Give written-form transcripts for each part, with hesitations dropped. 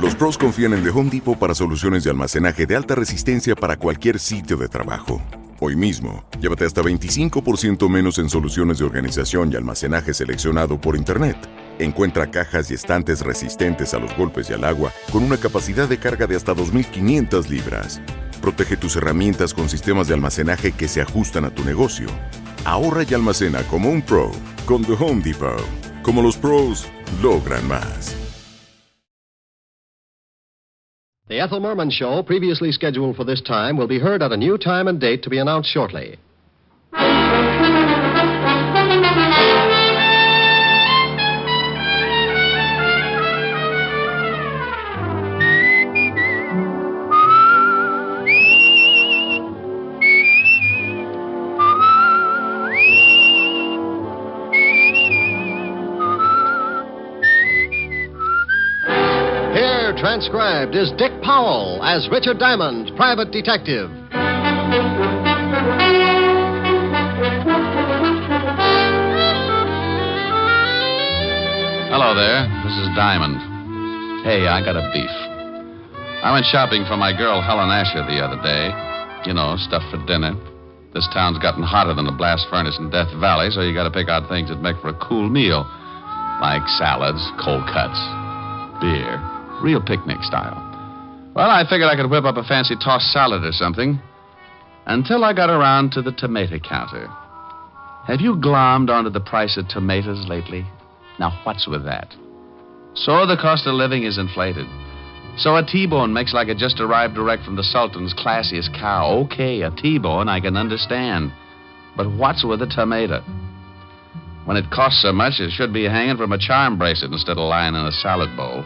Los pros confían en The Home Depot para soluciones de almacenaje de alta resistencia para cualquier sitio de trabajo. Hoy mismo, llévate hasta 25% menos en soluciones de organización y almacenaje seleccionado por Internet. Encuentra cajas y estantes resistentes a los golpes y al agua con una capacidad de carga de hasta 2.500 libras. Protege tus herramientas con sistemas de almacenaje que se ajustan a tu negocio. Ahorra y almacena como un pro con The Home Depot. Como los pros logran más. The Ethel Merman Show, previously scheduled for this time, will be heard at a new time and date to be announced shortly. Transcribed is Dick Powell as Richard Diamond, private detective. Hello there. This is Diamond. Hey, I got a beef. I went shopping for my girl Helen Asher the other day. You know, stuff for dinner. This town's gotten hotter than a blast furnace in Death Valley, so you got to pick out things that make for a cool meal, like salads, cold cuts, beer. Real picnic style. Well, I figured I could whip up a fancy tossed salad or something until I got around to the tomato counter. Have you glommed onto the price of tomatoes lately? Now, what's with that? So the cost of living is inflated. So a T-bone makes like it just arrived direct from the Sultan's classiest cow. Okay, a T-bone I can understand. But what's with a tomato? When it costs so much, it should be hanging from a charm bracelet instead of lying in a salad bowl.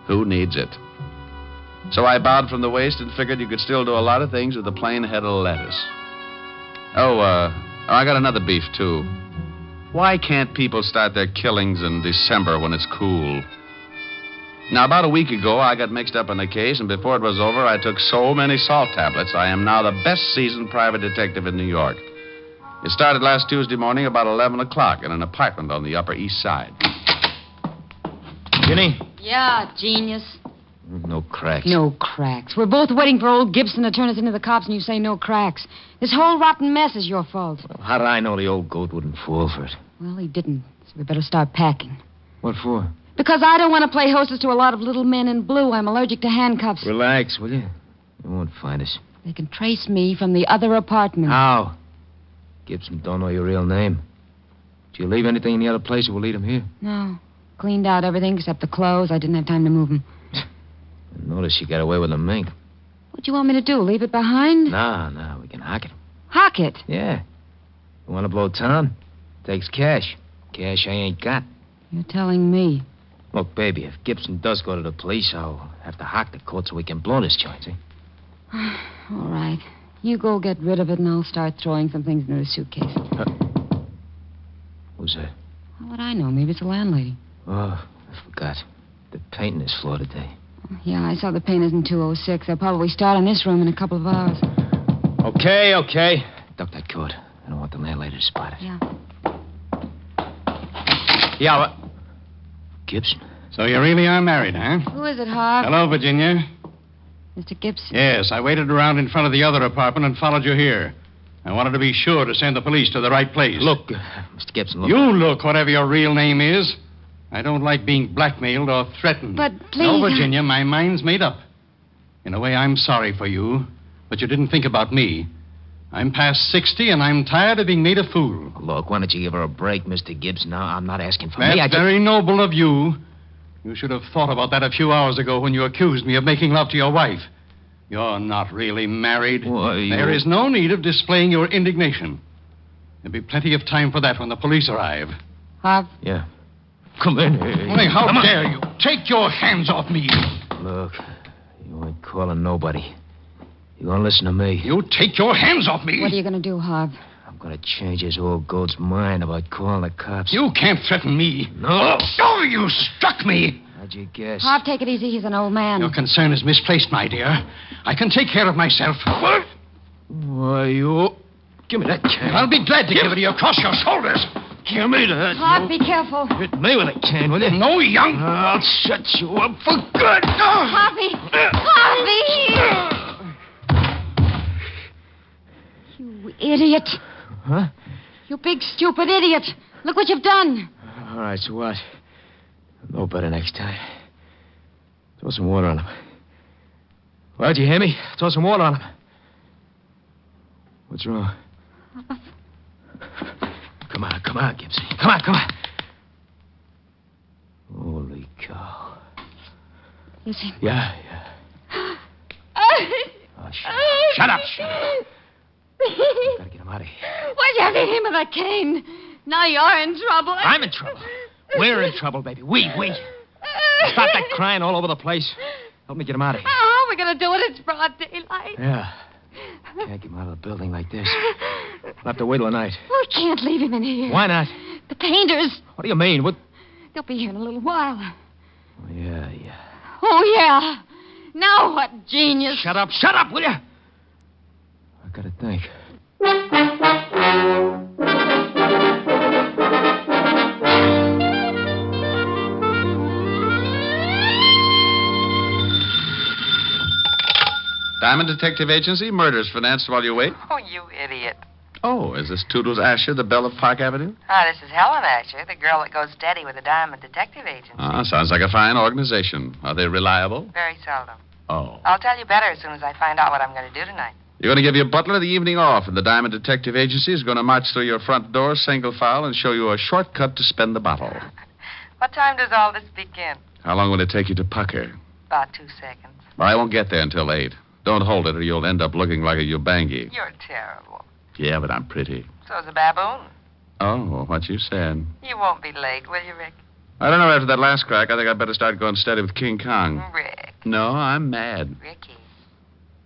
Who needs it? So I bowed from the waist and figured you could still do a lot of things with a plain head of lettuce. I got another beef, too. Why can't people start their killings in December when it's cool? Now, about a week ago, I got mixed up in a case, and before it was over, I took so many salt tablets, I am now the best seasoned private detective in New York. It started last Tuesday morning about 11 o'clock in an apartment on the Upper East Side. Ginny? Yeah, genius. No cracks. No cracks. We're both waiting for old Gibson to turn us into the cops, and you say no cracks. This whole rotten mess is your fault. Well, how did I know the old goat wouldn't fall for it? Well, he didn't, so we better start packing. What for? Because I don't want to play hostess to a lot of little men in blue. I'm allergic to handcuffs. Relax, will you? They won't find us. They can trace me from the other apartment. How? Gibson don't know your real name. Did you leave anything in the other place, or we'll lead him here? No. Cleaned out everything except the clothes. I didn't have time to move them. Notice you got away with the mink. What do you want me to do? Leave it behind? No, we can hock it. Hock it? Yeah. You want to blow town? Takes cash. Cash I ain't got. You're telling me. Look, baby, if Gibson does go to the police, I'll have to hock the court so we can blow this joint, see? All right. You go get rid of it, and I'll start throwing some things into the suitcase. Who's that? How would I know? Maybe it's the landlady. Oh, I forgot. They're painting this floor today. Yeah, I saw the painters in 206. They'll probably start on this room in a couple of hours. Okay. Duck that coat. I don't want the landlady to spot it. Yeah. Yeah, what? Gibson. So you really are married, huh? Who is it, Harv? Hello, Virginia. Mr. Gibson. Yes, I waited around in front of the other apartment and followed you here. I wanted to be sure to send the police to the right place. Look, Mr. Gibson, look. You look, whatever your real name is. I don't like being blackmailed or threatened. But please... No, Virginia, my mind's made up. In a way, I'm sorry for you, but you didn't think about me. I'm past 60, and I'm tired of being made a fool. Look, why don't you give her a break, Mr. Gibson? Now, I'm not asking for That's me. very noble of you. You should have thought about that a few hours ago when you accused me of making love to your wife. You're not really married. Why, There is no need of displaying your indignation. There'll be plenty of time for that when the police arrive. Harv? Yeah. Come in. Only how dare you? Take your hands off me. Look, you ain't calling nobody. You gonna listen to me? You take your hands off me. What are you going to do, Harv? I'm gonna change his old goat's mind about calling the cops. You can't threaten me. No. Oh, you struck me. How'd you guess? Harv, take it easy. He's an old man. Your concern is misplaced, my dear. I can take care of myself. What? Why, you... Give me that can. I'll be glad to give it to you across your shoulders. kill me to hurt Clark, you. be careful. Hit me with a can, will you? No, young. I'll shut you up for good. Harvey! Harvey! You idiot. Huh? You big, stupid idiot. Look what you've done. All right, so what? No better next time. Throw some water on him. Well, did you hear me? Throw some water on him. What's wrong? Come on, Gibson. Come on. Holy cow. Listen. Yeah. Oh, shut up. Gotta get him out of here. Why'd you have to hit him with a cane? Now you're in trouble. I'm in trouble. We're in trouble, baby. We. Stop that crying all over the place. Help me get him out of here. How are we going to do it? It's broad daylight. Yeah. Can't get him out of the building like this. We'll have to wait till the night. We can't leave him in here. Why not? The painters. What do you mean? What? They'll be here in a little while. Oh, yeah. Oh, yeah. Now what genius. Shut up, will you? I gotta think. Diamond Detective Agency, murders financed while you wait. Oh, you idiot. Oh, is this Toodles Asher, the belle of Park Avenue? This is Helen Asher, the girl that goes steady with the Diamond Detective Agency. Sounds like a fine organization. Are they reliable? Very seldom. Oh. I'll tell you better as soon as I find out what I'm going to do tonight. You're going to give your butler the evening off, and the Diamond Detective Agency is going to march through your front door, single file, and show you a shortcut to spend the bottle. What time does all this begin? How long will it take you to pucker? About 2 seconds. Well, I won't get there until 8. Don't hold it, or you'll end up looking like a Ubangi. You're terrible. Yeah, but I'm pretty. So's a baboon. Oh, what you said. You won't be late, will you, Rick? I don't know, after that last crack, I think I'd better start going steady with King Kong. Rick. No, I'm mad. Ricky,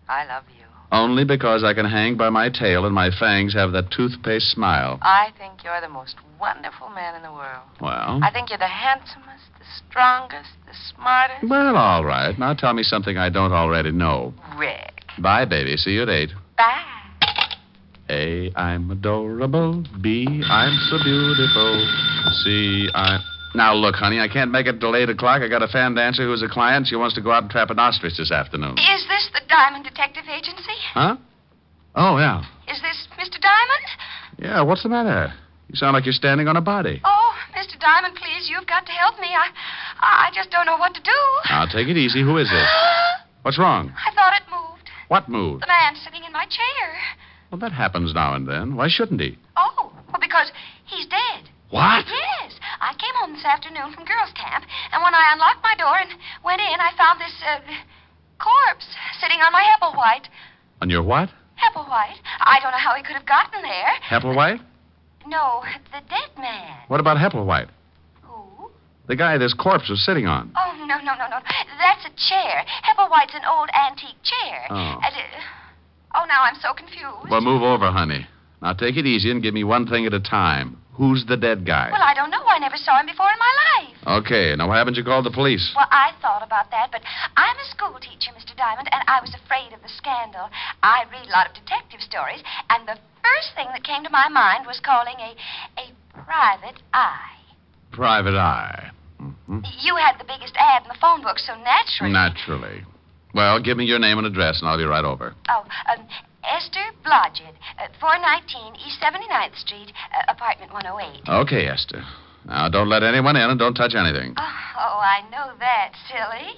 I love you. Only because I can hang by my tail and my fangs have that toothpaste smile. I think you're the most wonderful man in the world. Well? I think you're the handsomest, the strongest, the smartest. Well, all right. Now tell me something I don't already know. Rick. Bye, baby. See you at 8. Bye. A, I'm adorable. B, I'm so beautiful. C, I'm... Now, look, honey, I can't make it till 8 o'clock. I got a fan dancer who's a client. She wants to go out and trap an ostrich this afternoon. Is this the Diamond Detective Agency? Huh? Oh, yeah. Is this Mr. Diamond? Yeah, what's the matter? You sound like you're standing on a body. Oh, Mr. Diamond, please, you've got to help me. I just don't know what to do. Now, take it easy. Who is this? What's wrong? I thought it moved. What moved? The man sitting in my chair. Well, that happens now and then. Why shouldn't he? Oh, well, because he's dead. What? Yes. I came home this afternoon from girls' camp, and when I unlocked my door and went in, I found this, corpse sitting on my Hepplewhite. On your what? Hepplewhite? I don't know how he could have gotten there. Hepplewhite? No, the dead man. What about Hepplewhite? Who? The guy this corpse was sitting on. Oh, no. That's a chair. Hepplewhite's an old antique chair. Oh. Now I'm so confused. Well, move over, honey. Now, take it easy and give me one thing at a time. Who's the dead guy? Well, I don't know. I never saw him before in my life. Okay, now why haven't you called the police? Well, I thought about that, but I'm a school teacher, Mr. Diamond, and I was afraid of the scandal. I read a lot of detective stories, and the first thing that came to my mind was calling a private eye. Private eye. Mm-hmm. You had the biggest ad in the phone book, so naturally... Naturally. Well, give me your name and address, and I'll be right over. Oh, Esther Blodgett, 419 East 79th Street, apartment 108. Okay, Esther. Now, don't let anyone in and don't touch anything. Oh, I know that, silly.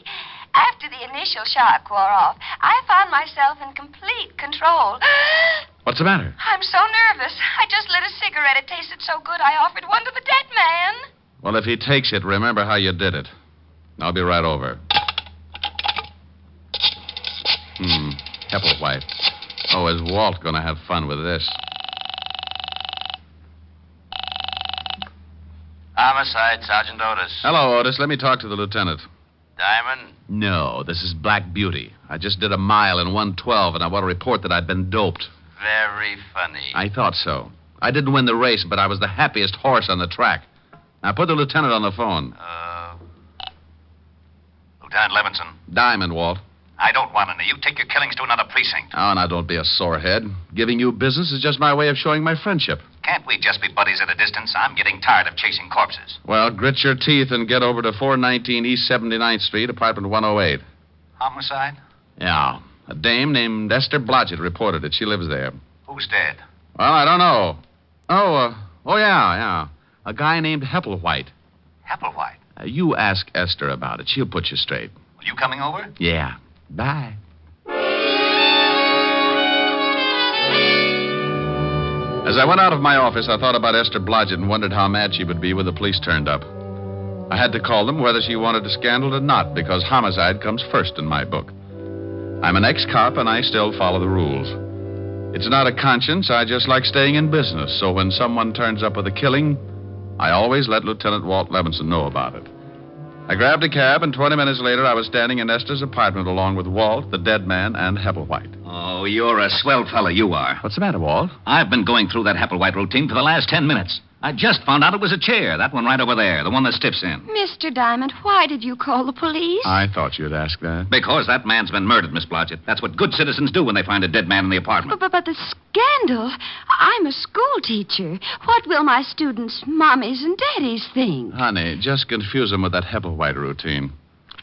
After the initial shock wore off, I found myself in complete control. What's the matter? I'm so nervous. I just lit a cigarette. It tasted so good, I offered one to the dead man. Well, if he takes it, remember how you did it. I'll be right over. Hepplewhite. Oh, is Walt going to have fun with this? Homicide, Sergeant Otis. Hello, Otis. Let me talk to the lieutenant. Diamond? No, this is Black Beauty. I just did a mile in 1:12, and I want to report that I've been doped. Very funny. I thought so. I didn't win the race, but I was the happiest horse on the track. Now, put the lieutenant on the phone. Lieutenant Levinson. Diamond, Walt. I don't want any. You take your killings to another precinct. Oh, now don't be a sorehead. Giving you business is just my way of showing my friendship. Can't we just be buddies at a distance? I'm getting tired of chasing corpses. Well, grit your teeth and get over to 419 East 79th Street, apartment 108. Homicide? Yeah. A dame named Esther Blodgett reported it. She lives there. Who's dead? Well, I don't know. Oh, yeah. A guy named Hepplewhite. Hepplewhite. You ask Esther about it. She'll put you straight. Are you coming over? Yeah. Bye. As I went out of my office, I thought about Esther Blodgett and wondered how mad she would be when the police turned up. I had to call them whether she wanted a scandal or not, because homicide comes first in my book. I'm an ex-cop, and I still follow the rules. It's not a conscience. I just like staying in business, so when someone turns up with a killing, I always let Lieutenant Walt Levinson know about it. I grabbed a cab, and 20 minutes later, I was standing in Esther's apartment along with Walt, the dead man, and Hepplewhite. Oh, you're a swell fella, you are. What's the matter, Walt? I've been going through that Hepplewhite routine for the last 10 minutes. I just found out it was a chair, that one right over there, the one that stiffs in. Mr. Diamond, why did you call the police? I thought you'd ask that. Because that man's been murdered, Miss Blodgett. That's what good citizens do when they find a dead man in the apartment. But the scandal. I'm a school teacher. What will my students' mommies and daddies think? Honey, just confuse them with that Hepplewhite routine.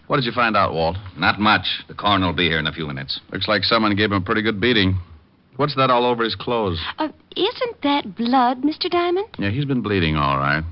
What did you find out, Walt? Not much. The coroner will be here in a few minutes. Looks like someone gave him a pretty good beating. What's that all over his clothes? Isn't that blood, Mr. Diamond? Yeah, he's been bleeding all right.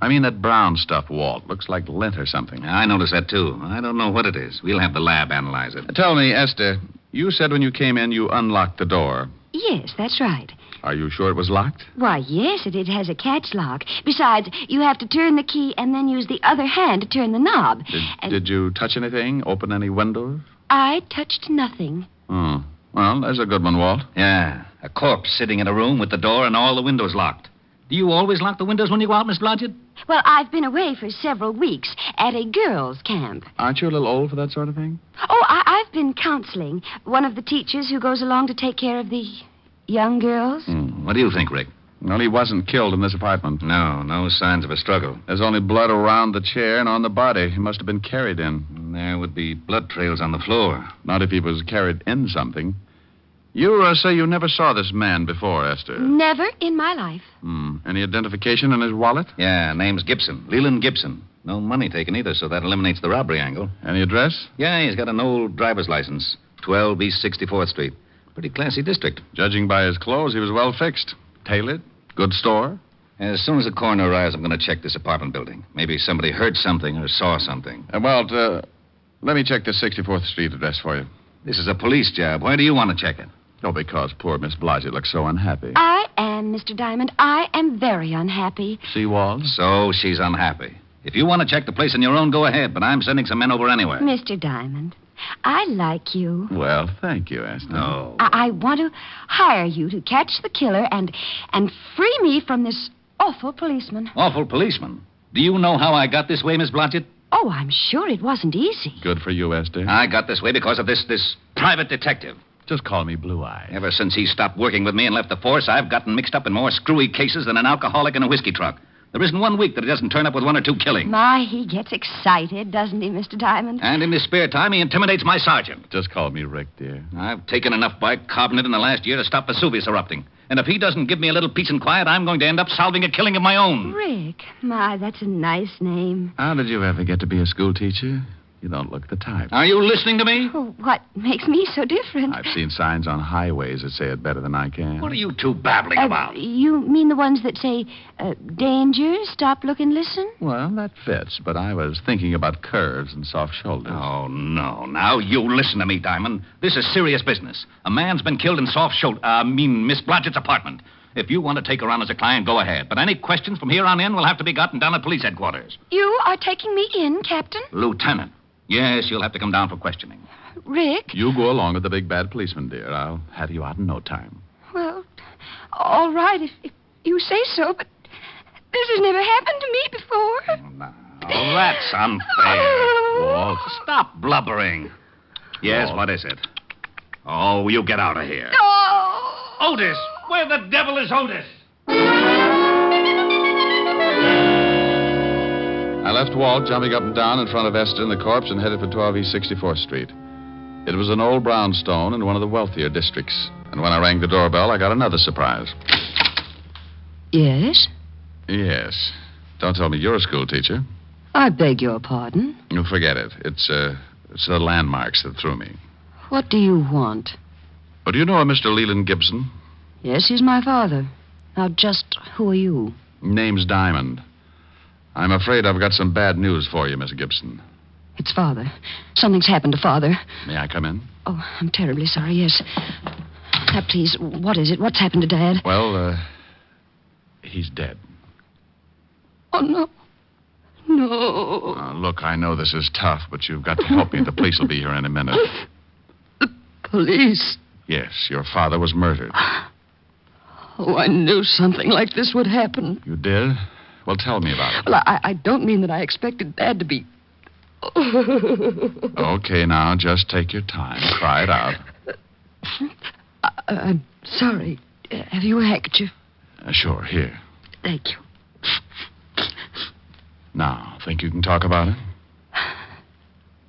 I mean that brown stuff, Walt. Looks like lint or something. I noticed that, too. I don't know what it is. We'll have the lab analyze it. Tell me, Esther, you said when you came in you unlocked the door. Yes, that's right. Are you sure it was locked? Why, yes, it has a catch lock. Besides, you have to turn the key and then use the other hand to turn the knob. Did you touch anything? Open any windows? I touched nothing. Oh. Well, there's a good one, Walt. Yeah, a corpse sitting in a room with the door and all the windows locked. Do you always lock the windows when you go out, Miss Blodgett? Well, I've been away for several weeks at a girls' camp. Aren't you a little old for that sort of thing? Oh, I've been counseling. One of the teachers who goes along to take care of the young girls. What do you think, Rick? Well, he wasn't killed in this apartment. No signs of a struggle. There's only blood around the chair and on the body. He must have been carried in. There would be blood trails on the floor. Not if he was carried in something. You say you never saw this man before, Esther. Never in my life. Any identification in his wallet? Yeah, name's Gibson. Leland Gibson. No money taken either, so that eliminates the robbery angle. Any address? Yeah, he's got an old driver's license. 12 East 64th Street. Pretty classy district. Judging by his clothes, he was well fixed. Tailored? Good store? As soon as the coroner arrives, I'm going to check this apartment building. Maybe somebody heard something or saw something. Walt, let me check the 64th Street address for you. This is a police job. Why do you want to check it? Oh, because poor Miss Blodgett looks so unhappy. I am, Mr. Diamond. I am very unhappy. See, Walt? So she's unhappy. If you want to check the place on your own, go ahead, but I'm sending some men over anyway. Mr. Diamond, I like you. Well, thank you, Esther. No. I want to hire you to catch the killer and free me from this awful policeman. Awful policeman? Do you know how I got this way, Miss Blodgett? Oh, I'm sure it wasn't easy. Good for you, Esther. I got this way because of this private detective. Just call me Blue Eye. Ever since he stopped working with me and left the force, I've gotten mixed up in more screwy cases than an alcoholic in a whiskey truck. There isn't 1 week that he doesn't turn up with 1 or 2 killings. My, he gets excited, doesn't he, Mr. Diamond? And in his spare time, he intimidates my sergeant. Just call me Rick, dear. I've taken enough bicarbonate in the last year to stop Vesuvius erupting. And if he doesn't give me a little peace and quiet, I'm going to end up solving a killing of my own. Rick, my, that's a nice name. How did you ever get to be a school teacher? You don't look the type. Are you listening to me? Oh, what makes me so different? I've seen signs on highways that say it better than I can. What are you two babbling about? You mean the ones that say, danger, stop, look, and listen? Well, that fits, but I was thinking about curves and soft shoulders. Oh, no. Now, you listen to me, Diamond. This is serious business. A man's been killed in Miss Blodgett's apartment. If you want to take her on as a client, go ahead. But any questions from here on in will have to be gotten down at police headquarters. You are taking me in, Captain? Lieutenant. Yes, you'll have to come down for questioning. Rick? You go along with the big bad policeman, dear. I'll have you out in no time. Well, all right, if you say so, but this has never happened to me before. Now, that's unfair. Walt, stop blubbering. Yes, Walt. What is it? Oh, you get out of here. Oh! Otis! Where the devil is Otis? I left Walt jumping up and down in front of Esther and the corpse and headed for 12 East 64th Street. It was an old brownstone in one of the wealthier districts. And when I rang the doorbell, I got another surprise. Yes? Yes. Don't tell me you're a school teacher. I beg your pardon. You forget it. It's the landmarks that threw me. What do you want? But do you know a Mr. Leland Gibson? Yes, he's my father. Now, just who are you? Name's Diamond. I'm afraid I've got some bad news for you, Miss Gibson. It's Father. Something's happened to Father. May I come in? Oh, I'm terribly sorry, yes. Now, please, what is it? What's happened to Dad? Well, he's dead. Oh, no. No. Look, I know this is tough, but you've got to help me. The police will be here in a minute. The police? Yes, your father was murdered. Oh, I knew something like this would happen. You did? Well, tell me about it. Well, I don't mean that I expected Dad to be... Okay, now, just take your time. Cry it out. I'm sorry. Have you a handkerchief? Sure, here. Thank you. Now, think you can talk about it?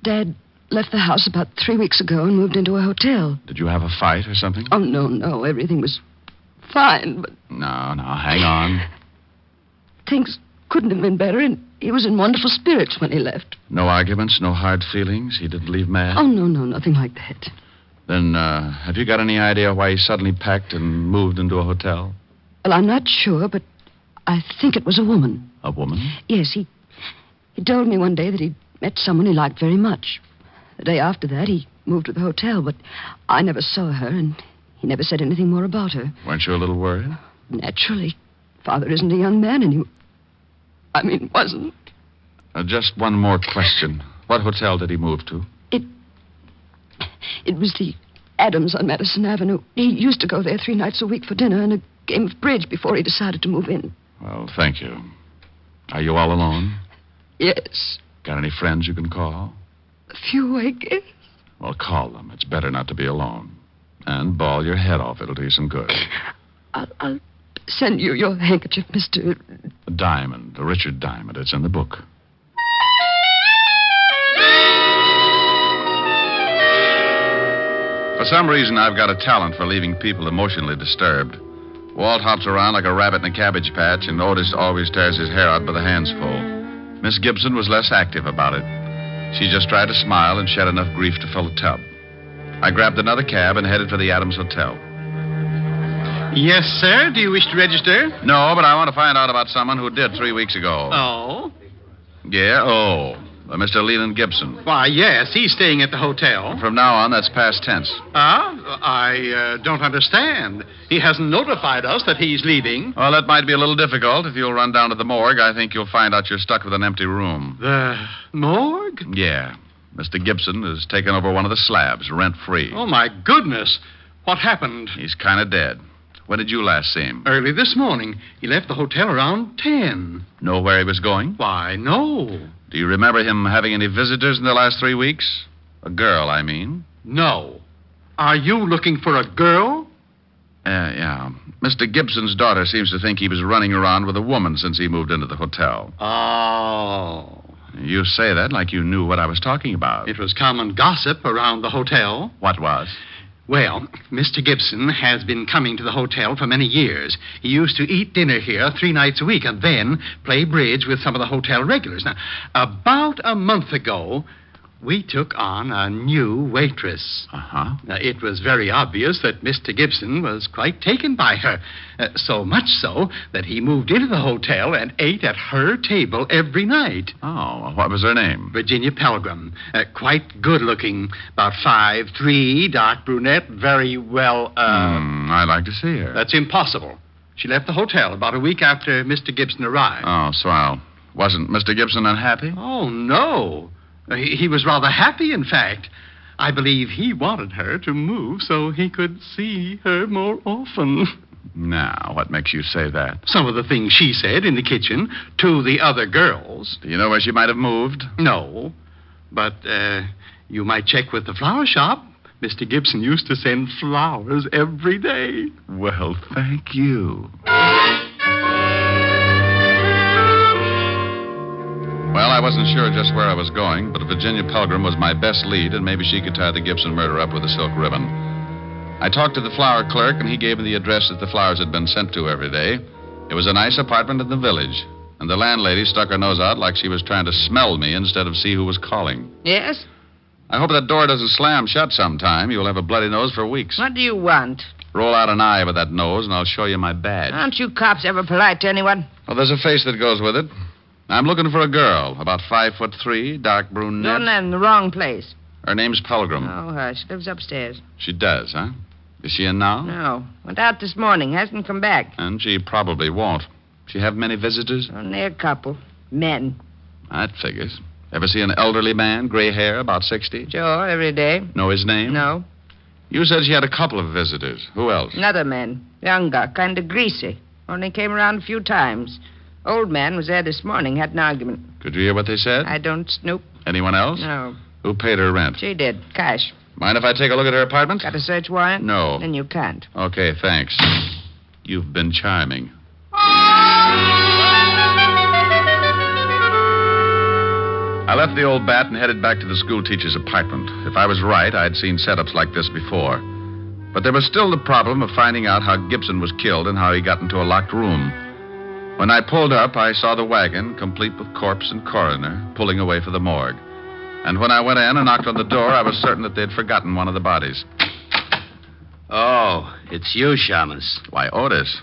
Dad left the house about 3 weeks ago and moved into a hotel. Did you have a fight or something? Oh, no. Everything was fine, but... No, hang on. Things couldn't have been better, and he was in wonderful spirits when he left. No arguments, no hard feelings? He didn't leave mad? Oh, no, nothing like that. Then, have you got any idea why he suddenly packed and moved into a hotel? Well, I'm not sure, but I think it was a woman. A woman? Yes, he told me one day that he'd met someone he liked very much. The day after that, he moved to the hotel, but I never saw her, and he never said anything more about her. Weren't you a little worried? Naturally. Father isn't a young man anymore. I mean, wasn't. Just one more question. What hotel did he move to? It was the Adams on Madison Avenue. He used to go there 3 nights a week for dinner and a game of bridge before he decided to move in. Well, thank you. Are you all alone? Yes. Got any friends you can call? A few, I guess. Well, call them. It's better not to be alone. And bawl your head off. It'll do you some good. I'll send you your handkerchief, Mr. Diamond. Richard Diamond. It's in the book. For some reason, I've got a talent for leaving people emotionally disturbed. Walt hops around like a rabbit in a cabbage patch, and Otis always tears his hair out by the handsful. Miss Gibson was less active about it. She just tried to smile and shed enough grief to fill a tub. I grabbed another cab and headed for the Adams Hotel. Yes, sir. Do you wish to register? No, but I want to find out about someone who did 3 weeks ago. Oh? Yeah, Mr. Leland Gibson. Why, yes, he's staying at the hotel. From now on, that's past tense. I don't understand. He hasn't notified us that he's leaving. Well, that might be a little difficult. If you'll run down to the morgue, I think you'll find out you're stuck with an empty room. The morgue? Yeah. Mr. Gibson has taken over one of the slabs, rent-free. Oh, my goodness. What happened? He's kind of dead. When did you last see him? Early this morning. He left the hotel around 10. Know where he was going? Why, no. Do you remember him having any visitors in the last 3 weeks? A girl, I mean. No. Are you looking for a girl? Yeah. Mr. Gibson's daughter seems to think he was running around with a woman since he moved into the hotel. Oh. You say that like you knew what I was talking about. It was common gossip around the hotel. What was? Well, Mr. Gibson has been coming to the hotel for many years. He used to eat dinner here 3 nights a week and then play bridge with some of the hotel regulars. Now, about a month ago, we took on a new waitress. Uh-huh. Now, it was very obvious that Mr. Gibson was quite taken by her. So much so that he moved into the hotel and ate at her table every night. Oh, what was her name? Virginia Pelgrim. Quite good-looking. About 5'3", dark brunette, very well, I'd like to see her. That's impossible. She left the hotel about a week after Mr. Gibson arrived. Oh, swell. Wasn't Mr. Gibson unhappy? Oh, no. He was rather happy, in fact. I believe he wanted her to move so he could see her more often. Now, what makes you say that? Some of the things she said in the kitchen to the other girls. Do you know where she might have moved? No. But, you might check with the flower shop. Mr. Gibson used to send flowers every day. Well, thank you. Well, Well, I wasn't sure just where I was going, but Virginia Pelgrim was my best lead, and maybe she could tie the Gibson murder up with a silk ribbon. I talked to the flower clerk, and he gave me the address that the flowers had been sent to every day. It was a nice apartment in the village, and the landlady stuck her nose out like she was trying to smell me instead of see who was calling. Yes? I hope that door doesn't slam shut sometime. You'll have a bloody nose for weeks. What do you want? Roll out an eye with that nose, and I'll show you my badge. Aren't you cops ever polite to anyone? Well, there's a face that goes with it. I'm looking for a girl, about 5'3", dark brunette. You're in the wrong place. Her name's Pelgrim. Oh, hush. Lives upstairs. She does, huh? Is she in now? No. Went out this morning. Hasn't come back. And she probably won't. She have many visitors? Only a couple. Men. That figures. Ever see an elderly man, gray hair, about 60? Sure, every day. Know his name? No. You said she had a couple of visitors. Who else? Another man. Younger, kind of greasy. Only came around a few times. Old man was there this morning, had an argument. Could you hear what they said? I don't snoop. Anyone else? No. Who paid her rent? She did. Cash. Mind if I take a look at her apartment? Got a search warrant? No. Then you can't. Okay, thanks. You've been charming. I left the old bat and headed back to the schoolteacher's apartment. If I was right, I'd seen setups like this before. But there was still the problem of finding out how Gibson was killed and how he got into a locked room. When I pulled up, I saw the wagon, complete with corpse and coroner, pulling away for the morgue. And when I went in and knocked on the door, I was certain that they'd forgotten one of the bodies. Oh, it's you, Shamus. Why, Otis.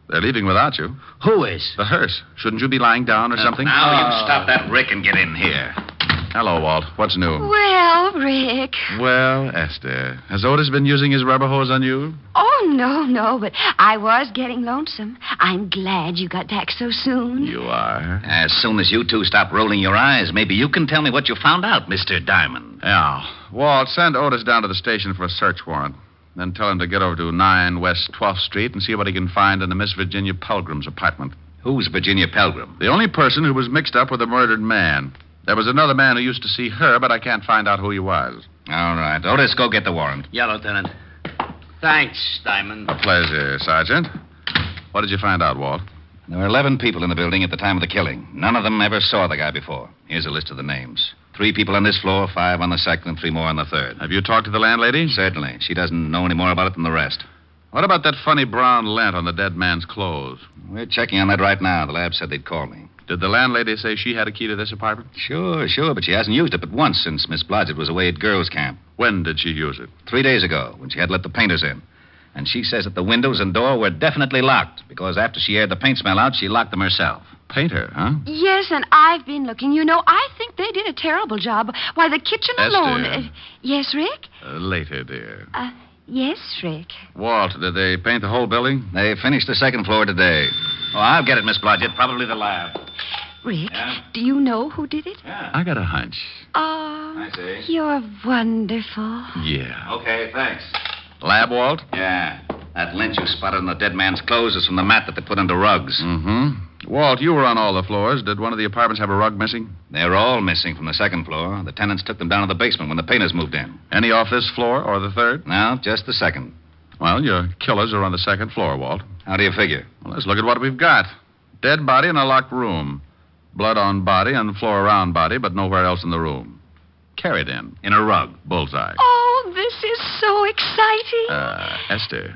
They're leaving without you. Who is? The hearse. Shouldn't you be lying down or something? Now you stop that Rick and get in here. Hello, Walt. What's new? Well, Rick. Well, Esther, has Otis been using his rubber hose on you? Oh, no, but I was getting lonesome. I'm glad you got back so soon. You are. As soon as you two stop rolling your eyes, maybe you can tell me what you found out, Mr. Diamond. Yeah. Walt, send Otis down to the station for a search warrant. Then tell him to get over to 9 West 12th Street and see what he can find in the Miss Virginia Pelgrim's apartment. Who's Virginia Pelgrim? The only person who was mixed up with a murdered man. There was another man who used to see her, but I can't find out who he was. All right. Otis, go get the warrant. Yeah, Lieutenant. Thanks, Diamond. A pleasure, Sergeant. What did you find out, Walt? There were 11 people in the building at the time of the killing. None of them ever saw the guy before. Here's a list of the names. 3 people on this floor, 5 on the second, and 3 more on the third. Have you talked to the landlady? Certainly. She doesn't know any more about it than the rest. What about that funny brown lint on the dead man's clothes? We're checking on that right now. The lab said they'd call me. Did the landlady say she had a key to this apartment? Sure, but she hasn't used it but once since Miss Blodgett was away at girls' camp. When did she use it? 3 days ago, when she had let the painters in. And she says that the windows and door were definitely locked, because after she aired the paint smell out, she locked them herself. Painter, huh? Yes, and I've been looking. You know, I think they did a terrible job. Why, the kitchen alone... Esther. Yes, Rick? Later, dear. Yes, Rick. Walt, did they paint the whole building? They finished the second floor today. Oh, I'll get it, Miss Blodgett. Probably the lab. Rick, Yeah? do you know who did it? Yeah. I got a hunch. Oh, I see. you're wonderful. Yeah. Okay, thanks. Lab, Walt? Yeah. That lint you spotted on the dead man's clothes is from the mat that they put under rugs. Mm-hmm. Walt, you were on all the floors. Did one of the apartments have a rug missing? They're all missing from the second floor. The tenants took them down to the basement when the painters moved in. Any off this floor or the third? No, just the second. Well, your killers are on the second floor, Walt. How do you figure? Well, let's look at what we've got. Dead body in a locked room. Blood on body and floor around body, but nowhere else in the room. Carried in a rug. Bullseye. Oh, this is so exciting. Esther.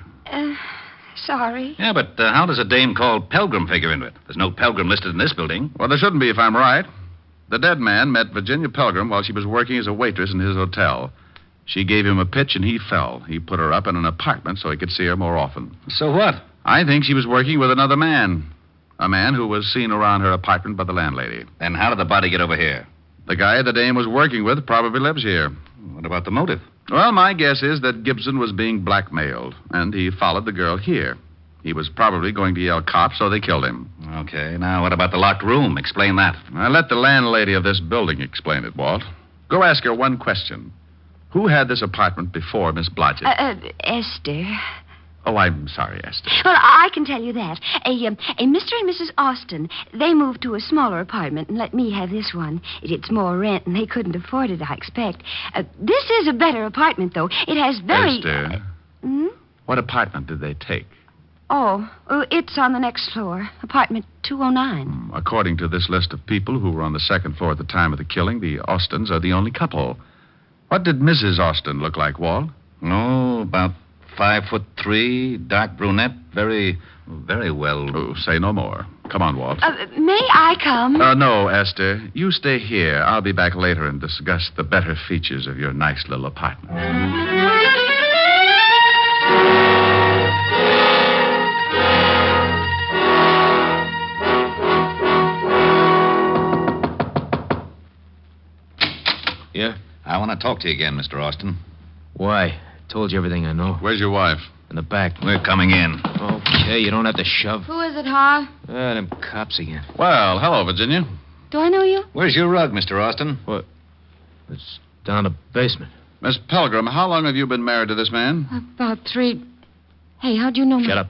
Sorry. Yeah, but how does a dame called Pelgrim figure into it? There's no Pelgrim listed in this building. Well, there shouldn't be if I'm right. The dead man met Virginia Pelgrim while she was working as a waitress in his hotel. She gave him a pitch and he fell. He put her up in an apartment so he could see her more often. So what? I think she was working with another man. A man who was seen around her apartment by the landlady. Then how did the body get over here? The guy the dame was working with probably lives here. What about the motive? Well, my guess is that Gibson was being blackmailed, and he followed the girl here. He was probably going to yell cops, so they killed him. Okay, now what about the locked room? Explain that. I let the landlady of this building explain it, Walt. Go ask her one question. Who had this apartment before Miss Blodgett? Esther. Oh, I'm sorry, Esther. Well, I can tell you that. A Mr. and Mrs. Austin, they moved to a smaller apartment and let me have this one. It's more rent, and they couldn't afford it, I expect. This is a better apartment, though. It has very... Esther, what apartment did they take? Oh, it's on the next floor. Apartment 209. According to this list of people who were on the second floor at the time of the killing, the Austins are the only couple. What did Mrs. Austin look like, Walt? Oh, about 5'3", dark brunette, very well. Oh, say no more. Come on, Walt. May I come? No, Esther. You stay here. I'll be back later and discuss the better features of your nice little apartment. Yeah? I want to talk to you again, Mr. Austin. Why? Told you everything I know. Where's your wife? In the back. We're coming in. Okay, you don't have to shove. Who is it, Harv? Them cops again. Well, hello, Virginia. Do I know you? Where's your rug, Mr. Austin? What? It's down the basement. Miss Pelgrim, how long have you been married to this man? About 3. Hey, how'd you know me? Shut up.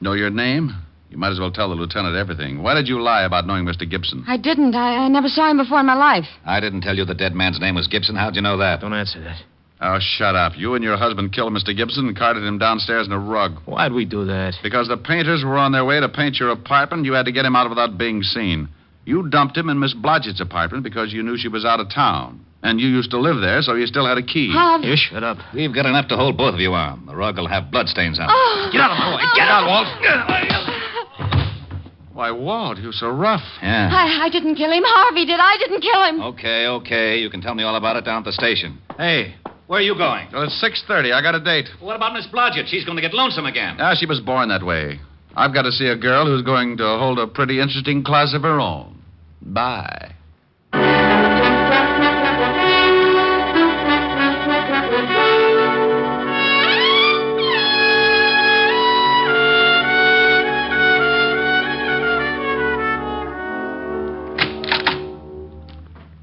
Know your name? You might as well tell the lieutenant everything. Why did you lie about knowing Mr. Gibson? I didn't. I never saw him before in my life. I didn't tell you the dead man's name was Gibson. How'd you know that? Don't answer that. Oh, shut up. You and your husband killed Mr. Gibson and carted him downstairs in a rug. Why'd we do that? Because the painters were on their way to paint your apartment, you had to get him out without being seen. You dumped him in Miss Blodgett's apartment because you knew she was out of town. And you used to live there, so you still had a key. Harv. You shut up. We've got enough to hold both of you on. The rug will have bloodstains on it. Oh. Get out of my way. Get out, Walt. Why, Walt, you're so rough. Yeah. I didn't kill him. Harvey did. I didn't kill him. Okay. You can tell me all about it down at the station. Hey, where are you going? Well, it's 6:30. I got a date. What about Miss Blodgett? She's going to get lonesome again. Ah, she was born that way. I've got to see a girl who's going to hold a pretty interesting class of her own. Bye.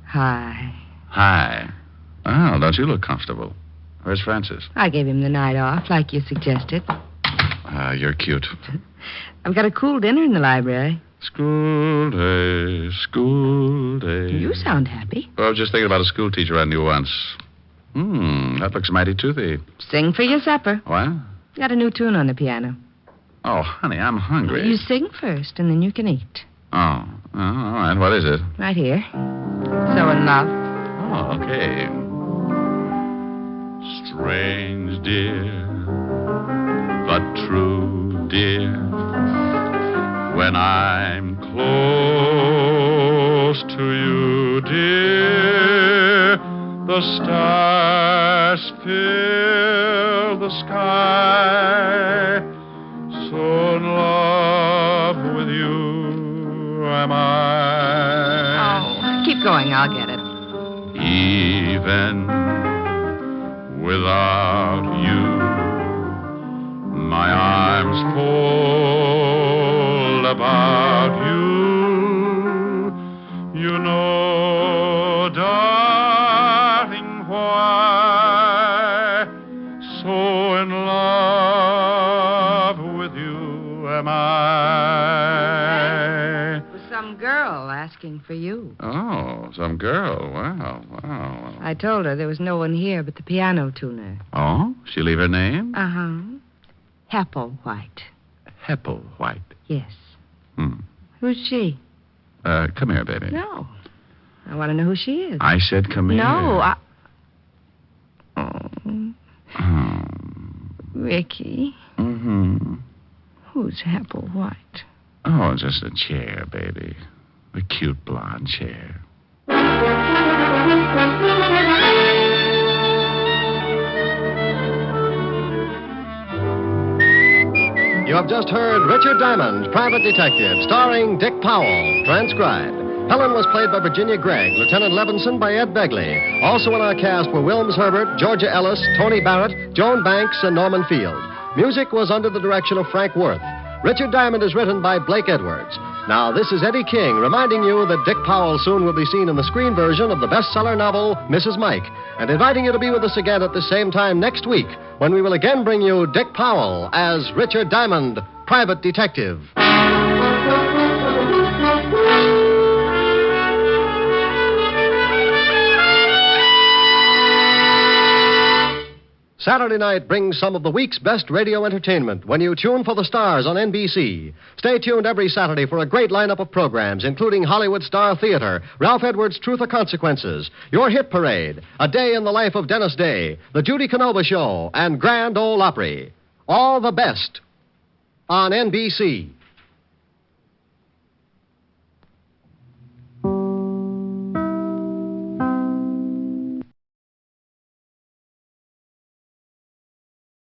Hi. Hi. Well, don't you look comfortable? Where's Francis? I gave him the night off, like you suggested. You're cute. I've got a cool dinner in the library. School day, school day. You sound happy. Well, I was just thinking about a school teacher I knew once. That looks mighty toothy. Sing for your supper. What? Got a new tune on the piano. Oh, honey, I'm hungry. You sing first, and then you can eat. Oh, all right. What is it? Right here. So in love. Oh, okay. Strange, dear, but true, dear. When I'm close to you, dear, the stars fill the sky. So in love with you am I. Oh, keep going. I'll get it. Even without you, my arms fold about you. You know, darling, why so in love with you am I. Was some girl asking for you. Oh, some girl. Wow. I told her there was no one here but the piano tuner. Oh? She leave her name? Uh-huh. Hepplewhite. Hepplewhite. Yes. Who's she? Come here, baby. No. I want to know who she is. I said come here. No, Oh. Ricky. Mm-hmm. Who's Hepplewhite? Oh, just a chair, baby. A cute blonde chair. You have just heard Richard Diamond, Private Detective, starring Dick Powell, transcribed. Helen was played by Virginia Gregg, Lieutenant Levinson by Ed Begley. Also in our cast were Wilms Herbert, Georgia Ellis, Tony Barrett, Joan Banks, and Norman Field. Music was under the direction of Frank Worth. Richard Diamond is written by Blake Edwards. Now, this is Eddie King reminding you that Dick Powell soon will be seen in the screen version of the bestseller novel, Mrs. Mike, and inviting you to be with us again at the same time next week when we will again bring you Dick Powell as Richard Diamond, Private Detective. Saturday night brings some of the week's best radio entertainment when you tune for the stars on NBC. Stay tuned every Saturday for a great lineup of programs, including Hollywood Star Theater, Ralph Edwards' Truth or Consequences, Your Hit Parade, A Day in the Life of Dennis Day, The Judy Canova Show, and Grand Ole Opry. All the best on NBC.